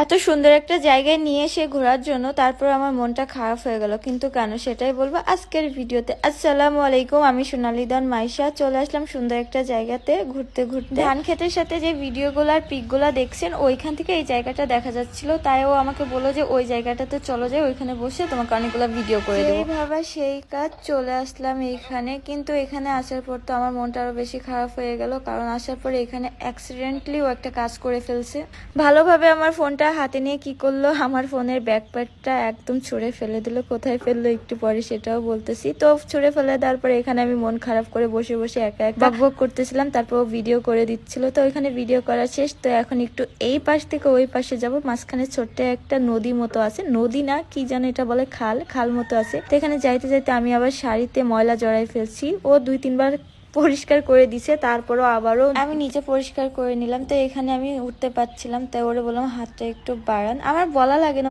এত সুন্দর একটা জায়গায় নিয়ে এসে ঘোরার জন্য তারপর আমার মনটা খারাপ হয়ে গেল, কিন্তু কেন সেটাই বলবো আজকের ভিডিওতে। আসসালামু আলাইকুম, আমি সোনালী দান মাইশা চলে আসলাম সুন্দর একটা জায়গাতে ঘুরতে ঘুরতে। ধান ক্ষেতের সাথে যে ভিডিওগুলো আর পিকগুলো দেখছেন ওইখান থেকে এই জায়গাটা দেখা যাচ্ছিল, তাই ও আমাকে বললো যে ওই জায়গাটাতে চলো যায়, ওইখানে বসে তোমাকে অনেকগুলো ভিডিও করে দেবো। ভাবা সেই কাজ, চলে আসলাম এইখানে। কিন্তু এখানে আসার পর তো আমার মনটা আরো বেশি খারাপ হয়ে গেল, কারণ আসার পরে এখানে অ্যাক্সিডেন্টলি ও একটা কাজ করে ফেলছে। ভালোভাবে আমার ফোনটা হাতে নিয়ে কি করলো, আমার ফোনের ব্যাকপ্যাকটা একদম ছুঁড়ে ফেলে দিল। কোথায় ফেললো একটু পরে সেটাও বলতেছি। তো ছুঁড়ে ফেলে দেওয়ার পরে এখানে আমি মন খারাপ করে বসে বসে একা একা বকবক করতেছিলাম, তারপর ভিডিও করে দিচ্ছিল। তো ওইখানে ভিডিও করা শেষ। তো এখন একটু এই পাশ থেকে ওই পাশে যাব। মাঝখানে ছোট্ট একটা নদী মতো আছে, নদী না কি যেন এটা বলে, খাল খাল মতো আছে। তো এখানে যাইতে যাইতে আমি আবার শাড়িতে ময়লা জড়াই ফেলছি। ও 2-3 বার পরিষ্কার করে দিছে, তারপরও আবারও আমি নিচে পরিষ্কার করে নিলাম। তো এখানে আমি উঠতে পারছিলাম, তাই ওরে বললাম হাতটা একটু বাড়ান। আমার বলা লাগে না